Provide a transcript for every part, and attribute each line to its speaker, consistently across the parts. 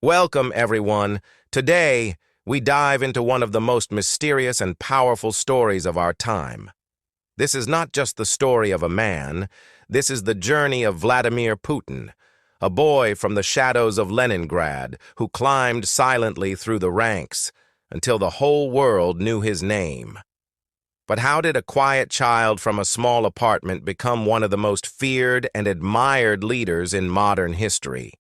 Speaker 1: Welcome, everyone. Today, we dive into one of the most mysterious and powerful stories of our time. This is not just the story of a man. This is the journey of Vladimir Putin, a boy from the shadows of Leningrad who climbed silently through the ranks until the whole world knew his name. But how did a quiet child from a small apartment become one of the most feared and admired leaders in modern history?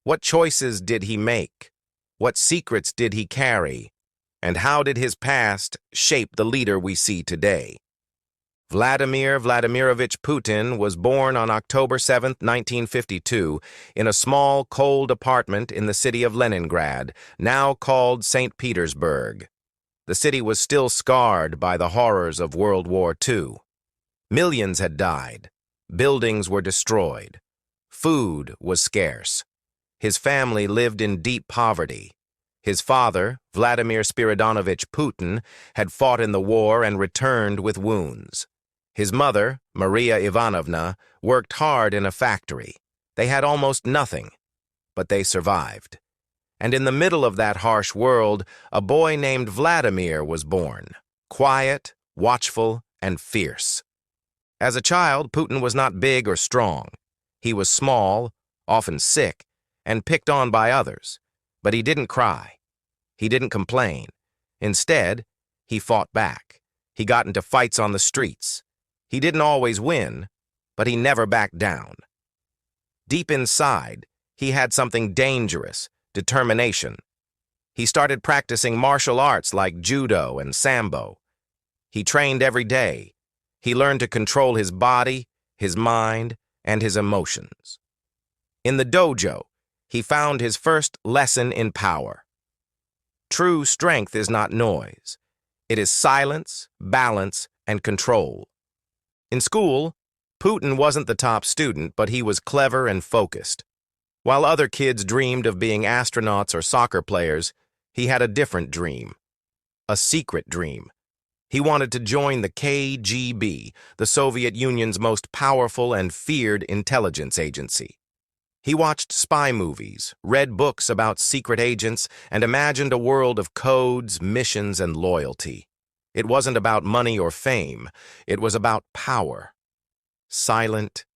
Speaker 1: What choices did he make? What secrets did he carry? And how did his past shape the leader we see today? Vladimir Vladimirovich Putin was born on October 7, 1952, in a small, cold apartment in the city of Leningrad, now called St. Petersburg. The city was still scarred by the horrors of World War II. Millions had died. Buildings were destroyed. Food was scarce. His family lived in deep poverty. His father, Vladimir Spiridonovich Putin, had fought in the war and returned with wounds. His mother, Maria Ivanovna, worked hard in a factory. They had almost nothing, but they survived. And in the middle of that harsh world, a boy named Vladimir was born, quiet, watchful, and fierce. As a child, Putin was not big or strong. He was small, often sick, and picked on by others. But he didn't cry. He didn't complain. Instead, he fought back. He got into fights on the streets. He didn't always win, but he never backed down. Deep inside, he had something dangerous: determination. He started practicing martial arts like judo and sambo. He trained every day. He learned to control his body, his mind, and his emotions. In the dojo, he found his first lesson in power. True strength is not noise. It is silence, balance, and control. In school, Putin wasn't the top student, but he was clever and focused. While other kids dreamed of being astronauts or soccer players, he had a different dream. A secret dream. He wanted to join the KGB, the Soviet Union's most powerful and feared intelligence agency. He watched spy movies, read books about secret agents, and imagined a world of codes, missions, and loyalty. It wasn't about money or fame. It was about power. Silent,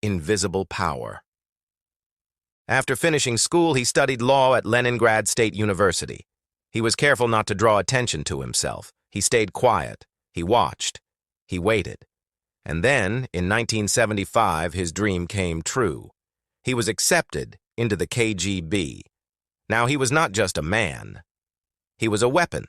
Speaker 1: invisible power. After finishing school, he studied law at Leningrad State University. He was careful not to draw attention to himself. He stayed quiet. He watched. He waited. And then, in 1975, his dream came true. He was accepted into the KGB. Now, he was not just a man. He was a weapon.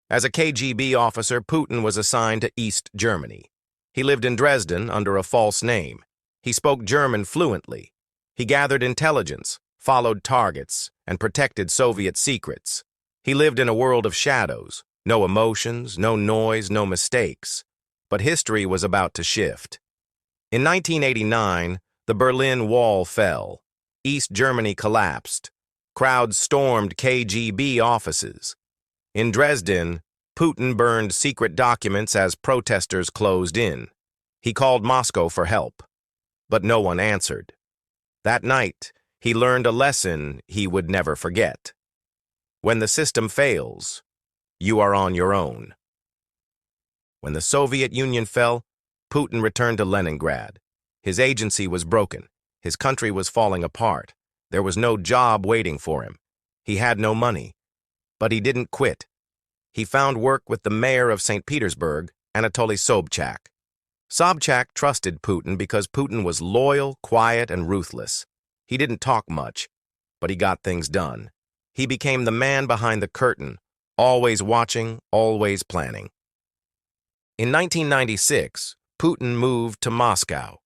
Speaker 1: As a KGB officer, Putin was assigned to East Germany. He lived in Dresden under a false name. He spoke German fluently. He gathered intelligence, followed targets, and protected Soviet secrets. He lived in a world of shadows, no emotions, no noise, no mistakes. But history was about to shift. In 1989, the Berlin Wall fell. East Germany collapsed. Crowds stormed KGB offices. In Dresden, Putin burned secret documents as protesters closed in. He called Moscow for help, but no one answered. That night, he learned a lesson he would never forget. When the system fails, you are on your own. When the Soviet Union fell, Putin returned to Leningrad. His agency was broken. His country was falling apart. There was no job waiting for him. He had no money. But he didn't quit. He found work with the mayor of St. Petersburg, Anatoly Sobchak. Sobchak trusted Putin because Putin was loyal, quiet, and ruthless. He didn't talk much, but he got things done. He became the man behind the curtain, always watching, always planning. In 1996, Putin moved to Moscow.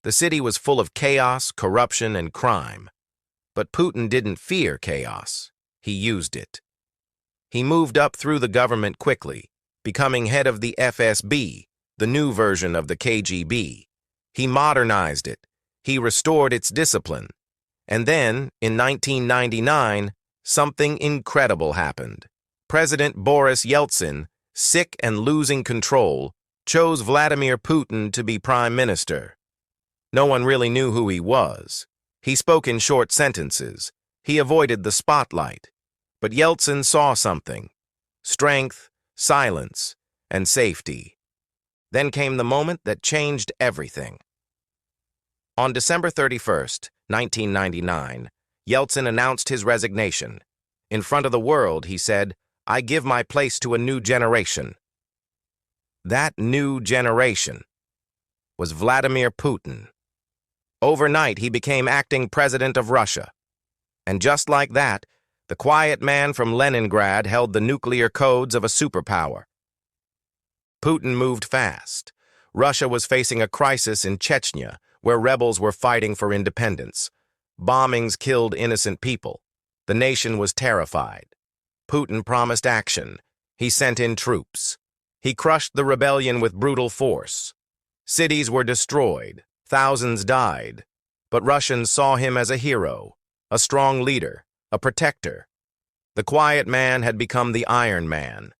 Speaker 1: The city was full of chaos, corruption, and crime. But Putin didn't fear chaos. He used it. He moved up through the government quickly, becoming head of the FSB, the new version of the KGB. He modernized it. He restored its discipline. And then, in 1999, something incredible happened. President Boris Yeltsin, sick and losing control, chose Vladimir Putin to be prime minister. No one really knew who he was. He spoke in short sentences. He avoided the spotlight. But Yeltsin saw something: strength, silence, and safety. Then came the moment that changed everything. On December 31st, 1999, Yeltsin announced his resignation. In front of the world, he said, "I give my place to a new generation." That new generation was Vladimir Putin. Overnight, he became acting president of Russia. And just like that, the quiet man from Leningrad held the nuclear codes of a superpower. Putin moved fast. Russia was facing a crisis in Chechnya, where rebels were fighting for independence. Bombings killed innocent people. The nation was terrified. Putin promised action. He sent in troops. He crushed the rebellion with brutal force. Cities were destroyed. Thousands died. But Russians saw him as a hero, a strong leader, a protector. The quiet man had become the Iron Man.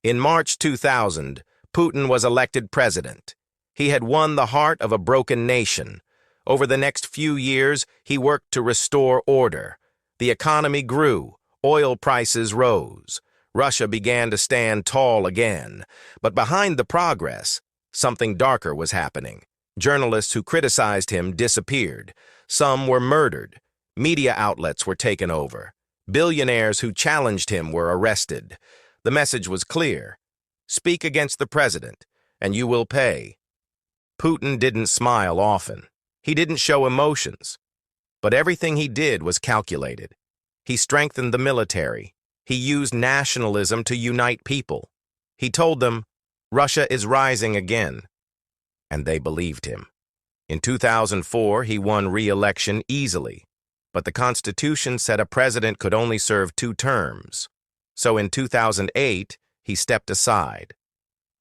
Speaker 1: In March 2000, Putin was elected president. He had won the heart of a broken nation. Over the next few years, he worked to restore order. The economy grew. Oil prices rose. Russia began to stand tall again. But behind the progress, something darker was happening. Journalists who criticized him disappeared. Some were murdered. Media outlets were taken over. Billionaires who challenged him were arrested. The message was clear: speak against the president, and you will pay. Putin didn't smile often. He didn't show emotions. But everything he did was calculated. He strengthened the military. He used nationalism to unite people. He told them, "Russia is rising again." And they believed him. In 2004, he won re-election easily. But the Constitution said a president could only serve 2 terms. So in 2008, he stepped aside.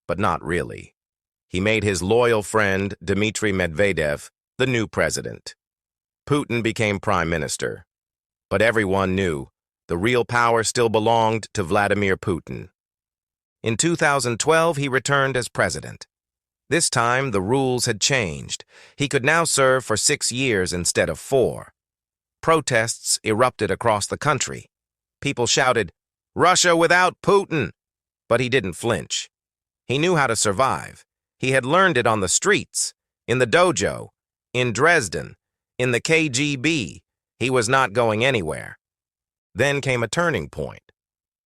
Speaker 1: But not really. He made his loyal friend, Dmitry Medvedev, the new president. Putin became prime minister. But everyone knew the real power still belonged to Vladimir Putin. In 2012, he returned as president. This time, the rules had changed. He could now serve for 6 years instead of 4. Protests erupted across the country. People shouted, "Russia without Putin!" But he didn't flinch. He knew how to survive. He had learned it on the streets, in the dojo, in Dresden, in the KGB. He was not going anywhere. Then came a turning point.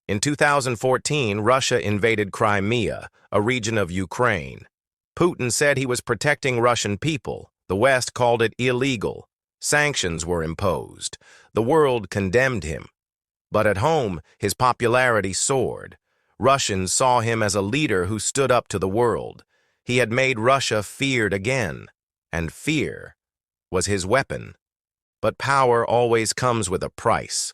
Speaker 1: In 2014, Russia invaded Crimea, a region of Ukraine. Putin said he was protecting Russian people. The West called it illegal. Sanctions were imposed. The world condemned him. But at home, his popularity soared. Russians saw him as a leader who stood up to the world. He had made Russia feared again, and fear was his weapon. But power always comes with a price.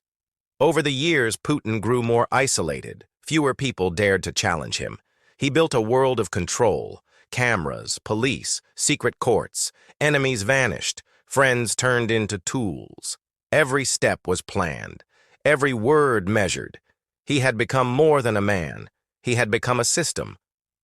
Speaker 1: Over the years, Putin grew more isolated. Fewer people dared to challenge him. He built a world of control. Cameras, police, secret courts. Enemies vanished. Friends turned into tools. Every step was planned. Every word measured. He had become more than a man. He had become a system.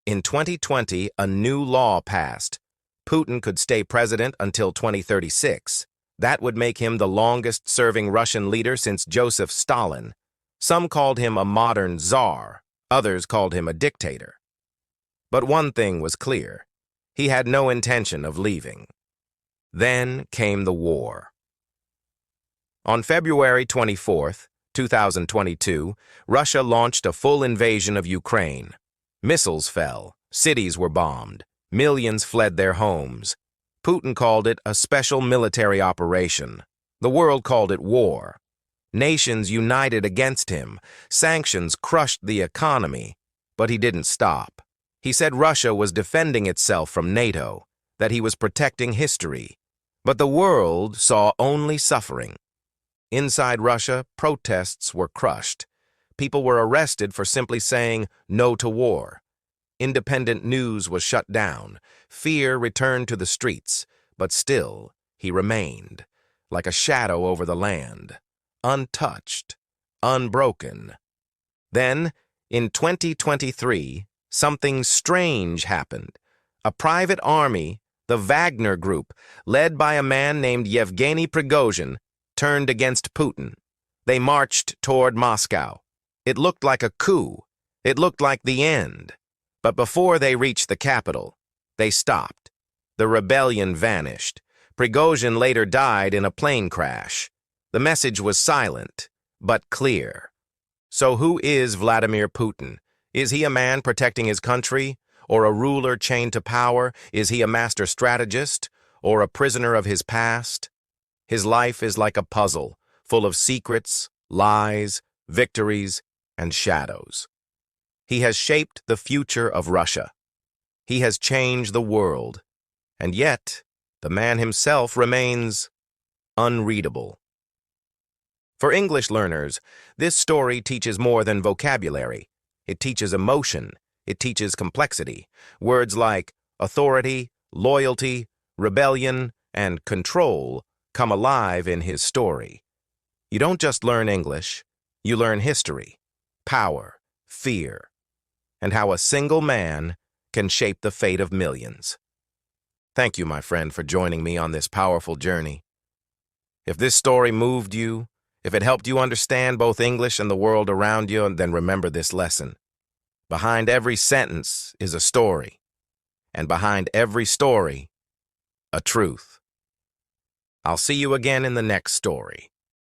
Speaker 1: In 2020, a new law passed. Putin could stay president until 2036. That would make him the longest-serving Russian leader since Joseph Stalin. Some called him a modern czar. Others called him a dictator. But one thing was clear. He had no intention of leaving. Then came the war. On February 24th, 2022, Russia launched a full invasion of Ukraine. Missiles fell. Cities were bombed. Millions fled their homes. Putin called it a special military operation. The world called it war. Nations united against him. Sanctions crushed the economy. But he didn't stop. He said Russia was defending itself from NATO, that he was protecting history. But the world saw only suffering. Inside Russia, protests were crushed. People were arrested for simply saying no to war. Independent news was shut down. Fear returned to the streets, but still he remained, like a shadow over the land, untouched, unbroken. Then, in 2023, something strange happened. A private army, the Wagner Group, led by a man named Yevgeny Prigozhin, turned against Putin. They marched toward Moscow. It looked like a coup. It looked like the end. But before they reached the capital, they stopped. The rebellion vanished. Prigozhin later died in a plane crash. The message was silent, but clear. So who is Vladimir Putin? Is he a man protecting his country, or a ruler chained to power? Is he a master strategist, or a prisoner of his past? His life is like a puzzle, full of secrets, lies, victories, and shadows. He has shaped the future of Russia. He has changed the world. And yet, the man himself remains unreadable. For English learners, this story teaches more than vocabulary. It teaches emotion. It teaches complexity. Words like authority, loyalty, rebellion, and control come alive in his story. You don't just learn English, you learn history, power, fear, and how a single man can shape the fate of millions. Thank you, my friend, for joining me on this powerful journey. If this story moved you, if it helped you understand both English and the world around you, then remember this lesson. Behind every sentence is a story, and behind every story, a truth. I'll see you again in the next story.